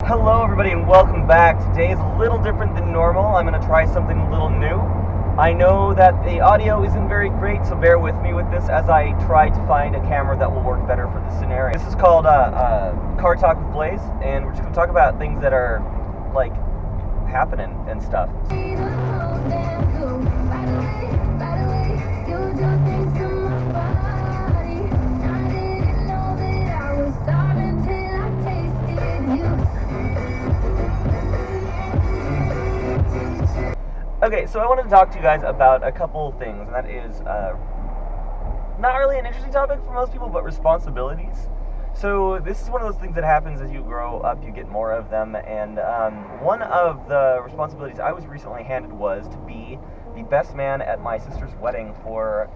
Hello everybody and welcome back. Today is a little different than normal. I'm going to try something a little new. I know that the audio isn't very great, so bear with me with this as I try to find a camera that will work better for this scenario. This is called CarTalk with Blaze, and we're just going to talk about things that are, like, happening and stuff. Okay, so I wanted to talk to you guys about a couple things, and that is not really an interesting topic for most people, but responsibilities. So this is one of those things that happens as you grow up, you get more of them, and one of the responsibilities I was recently handed was to be the best man at my sister's wedding for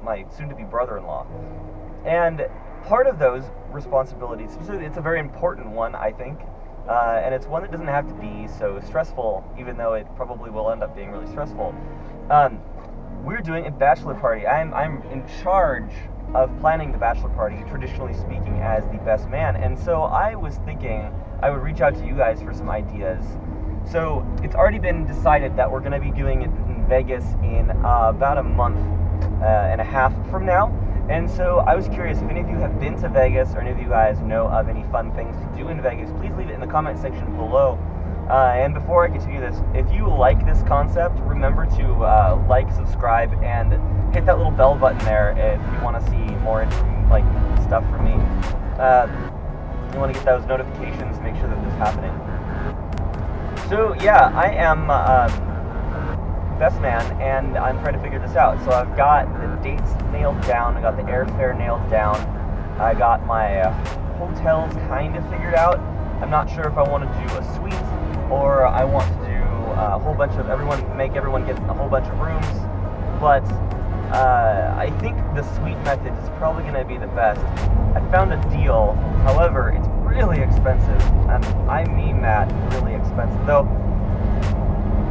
my soon-to-be brother-in-law. And part of those responsibilities, specifically, it's a very important one, I think, and it's one that doesn't have to be so stressful, even though it probably will end up being really stressful. We're doing a bachelor party. I'm in charge of planning the bachelor party, traditionally speaking, as the best man. And so I was thinking I would reach out to you guys for some ideas. So it's already been decided that we're going to be doing it in Vegas in about a month and a half from now. And so I was curious if any of you have been to Vegas or any of you guys know of any fun things to do in Vegas. Please leave it in the comment section below. And before I continue this, if you like this concept, remember to like, subscribe, and hit that little bell button there if you want to see more stuff from me. You want to get those notifications, make sure that this is happening. So yeah, I am best man, and I'm trying to figure this out. So I've got the dates nailed down, I got the airfare nailed down, I got my hotels kind of figured out. I'm not sure if I want to do a suite or I want to do a whole bunch of make everyone get a whole bunch of rooms, but I think the suite method is probably going to be the best. I found a deal, however, it's really expensive, and I mean that, really expensive, though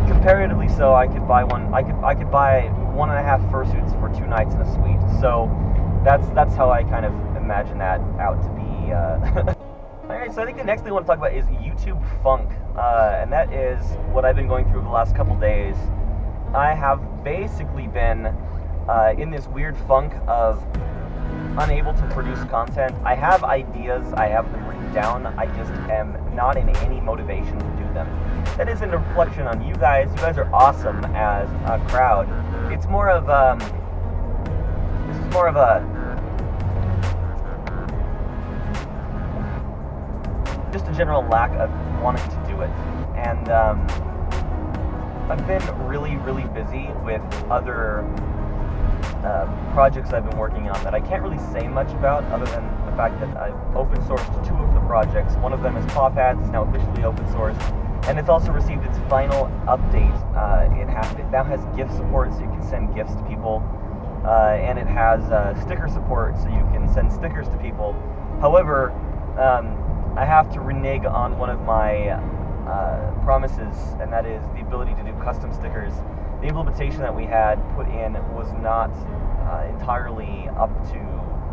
comparatively so. I could buy 1.5 Fursuits for 2 nights in a suite, so that's how I kind of imagine that out to be. Alright, so I think the next thing I want to talk about is YouTube funk, and that is what I've been going through the last couple days. I have basically been in this weird funk of unable to produce content. I have ideas, I have them written down, I just am not in any motivation to do them. That isn't a reflection on you guys. You guys are awesome as a crowd. It's more of just a general lack of wanting to do it. And I've been really, really busy with other projects I've been working on that I can't really say much about, other than the fact that I've open sourced 2 of the projects. One of them is PawPads, it's now officially open sourced, and it's also received its final update. It now has GIF support, so you can send GIFs to people, and it has sticker support, so you can send stickers to people. However, I have to renege on one of my promises, and that is the ability to do custom stickers. The implementation that we had put in was not entirely up to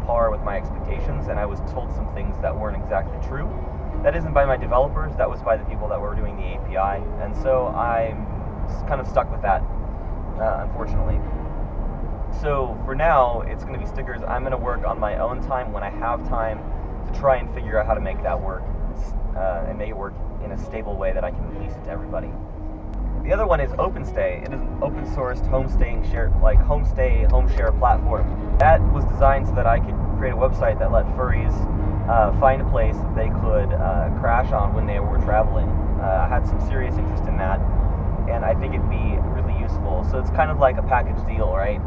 par with my expectations, and I was told some things that weren't exactly true. That isn't by my developers, that was by the people that were doing the API, and so I'm kind of stuck with that, unfortunately. So for now, it's going to be stickers. I'm going to work on my own time when I have time to try and figure out how to make that work, and make it work in a stable way that I can release it to everybody. The other one is OpenStay. It is an open-sourced home share platform. That was designed so that I could create a website that let furries find a place that they could crash on when they were traveling. I had some serious interest in that, and I think it'd be really useful. So it's kind of like a package deal, right?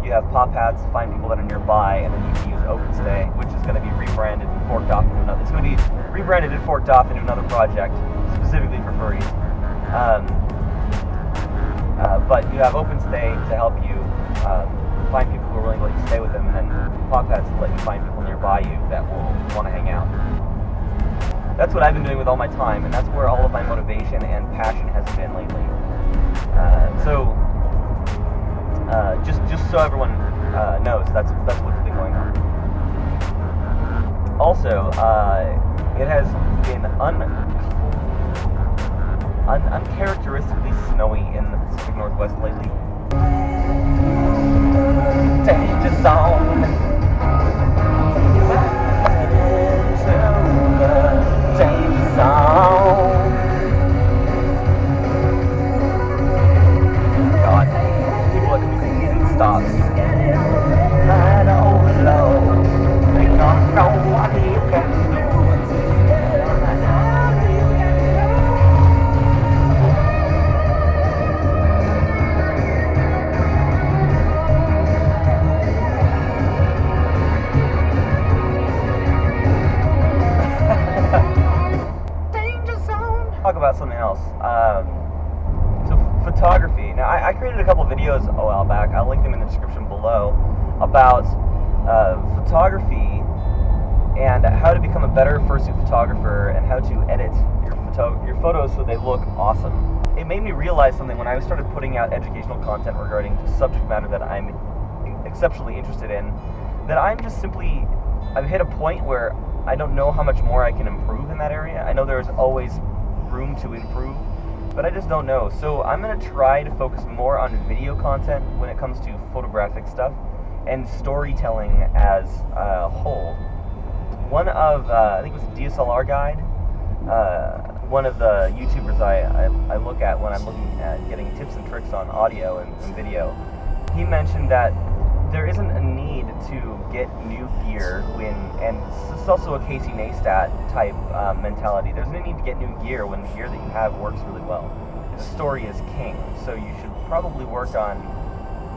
You have PawPads to find people that are nearby, and then you can use OpenStay, which is going to be rebranded and forked off into another. It's going to be rebranded and forked off into another project specifically for furries. But you have OpenStay to help you find people who are willing to let you stay with them, and then PawPads to let you find people nearby you that will want to hang out. That's what I've been doing with all my time, and that's where all of my motivation and passion has been lately. Just so everyone knows, that's what's been going on. Also, it has been uncharacteristically snowy in the Pacific Northwest lately. Danger zone. Into the danger zone. God, people at convenience stops. Light on low. They don't know what you can do. Talk about something else. So photography. Now, I created a couple videos a while back. I'll link them in the description below about photography and how to become a better fursuit photographer and how to edit your photos so they look awesome. It made me realize something when I started putting out educational content regarding subject matter that I'm exceptionally interested in. That I've hit a point where I don't know how much more I can improve in that area. I know there's always room to improve, but I just don't know. So I'm going to try to focus more on video content when it comes to photographic stuff and storytelling as a whole. One of, I think it was DSLR Guide, one of the YouTubers I look at when I'm looking at getting tips and tricks on audio and video, he mentioned that there isn't a need to get new gear and it's also a Casey Neistat type mentality. There's no need to get new gear when the gear that you have works really well. The story is king, so you should probably work on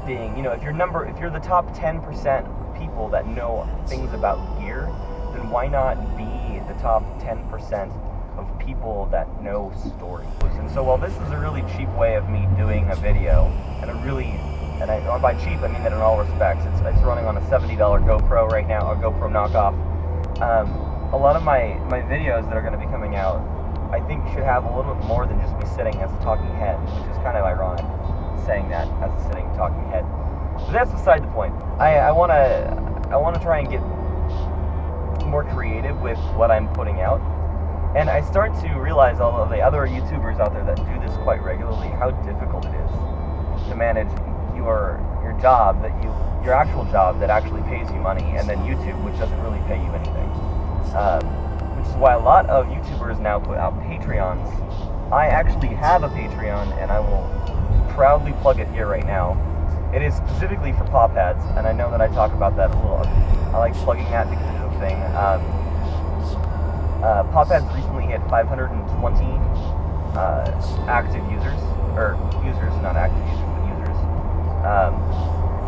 being, if you're the top 10% of people that know things about gear, then why not be the top 10% of people that know stories? And so while this is a really cheap way of me doing a video, and by cheap I mean that in all respects, it's running on a $70 GoPro right now, a GoPro knockoff. A lot of my videos that are going to be coming out, I think should have a little bit more than just me sitting as a talking head, which is kind of ironic, saying that as a sitting talking head. But that's beside the point. I want to try and get more creative with what I'm putting out, and I start to realize all of the other YouTubers out there that do this quite regularly, how difficult it is to manage your job, your actual job that actually pays you money, and then YouTube, which doesn't really pay you anything. Which is why a lot of YouTubers now put out Patreons. I actually have a Patreon, and I will proudly plug it here right now. It is specifically for pop heads, and I know that I talk about that a little. I like plugging that because it's a thing. Pop heads recently hit 520 active users, or users, not active users, but users.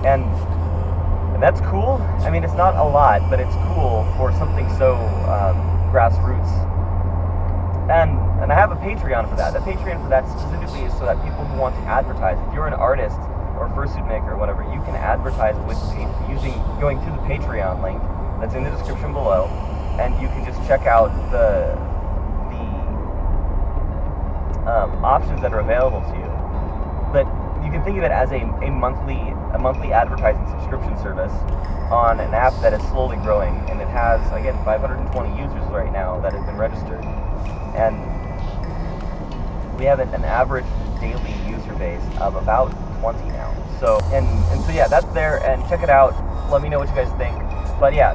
And that's cool. I mean, it's not a lot, but it's cool for something so grassroots. And I have a Patreon for that. The Patreon for that specifically is so that people who want to advertise, if you're an artist or fursuit maker or whatever, you can advertise with going to the Patreon link that's in the description below, and you can just check out the options that are available to you. But you can think of it as a monthly advertising subscription service on an app that is slowly growing, and it has, again, 520 users right now that have been registered, and we have an average daily user base of about 20 now. So and so yeah, that's there, and check it out. Let me know what you guys think. But yeah,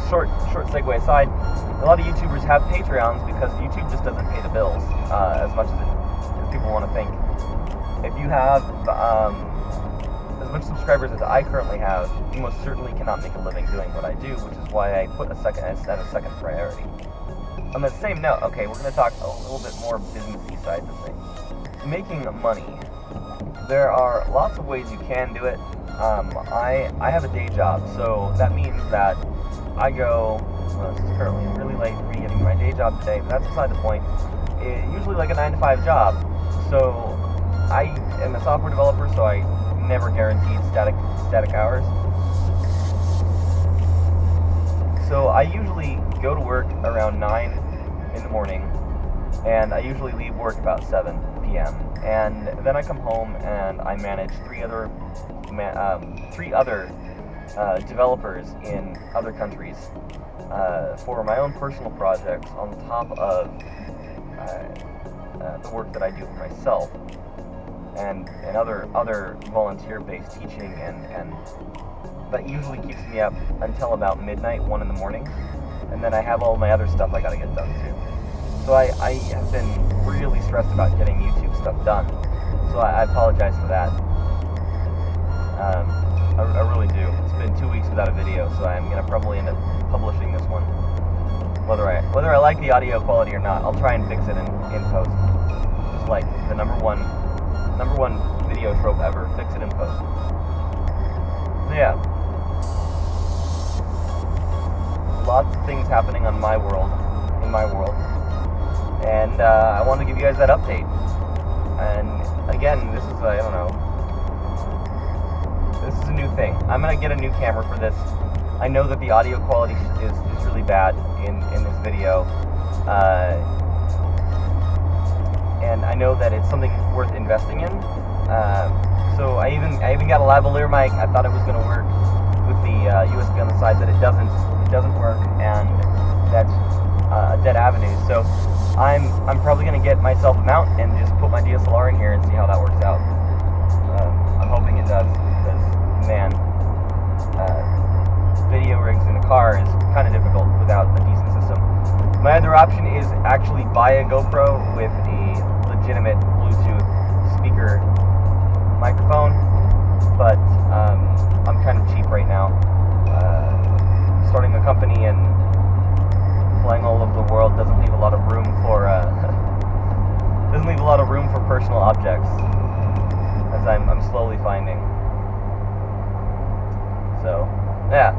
short segue aside, a lot of YouTubers have Patreons because YouTube just doesn't pay the bills as much as people want to think. If you have as much subscribers as I currently have, you most certainly cannot make a living doing what I do, which is why I put a second priority. On the same note, okay, we're going to talk a little bit more businessy side of things. Making money. There are lots of ways you can do it. I have a day job, so that means that I go, this is currently really late for me getting my day job today, but that's beside the point. It's usually like a 9-to-5 job. So I am a software developer, so I never guaranteed static hours. So I usually go to work around 9 in the morning, and I usually leave work about 7 p.m. And then I come home and I manage three other developers in other countries for my own personal projects on top of the work that I do for myself, and other volunteer-based teaching, and that usually keeps me up until about midnight, 1 in the morning, and then I have all my other stuff I gotta get done too. So I have been really stressed about getting YouTube stuff done. So I apologize for that. I really do. It's been 2 weeks without a video, so I'm gonna probably end up publishing this one. Whether I like the audio quality or not, I'll try and fix it in post. Just like the number one video trope ever, fix it in post. So yeah. Lots of things happening in my world. And I wanted to give you guys that update. And again, this is I don't know. This is a new thing. I'm gonna get a new camera for this. I know that the audio quality is really bad in this video, and I know that it's something worth investing in. So I even got a lavalier mic. I thought it was gonna work with the USB on the side, but it doesn't work, and that's a dead avenue. So I'm probably gonna get myself a mount and just put my DSLR in here and see how that works out. I'm hoping it does, because man, video rigs in the car is kind of difficult without a decent system. My other option is actually buy a GoPro with a legitimate Bluetooth speaker microphone, but I'm kind of cheap right now. Starting a company and flying all over the world doesn't leave a lot of room for personal objects, as I'm slowly finding. So yeah.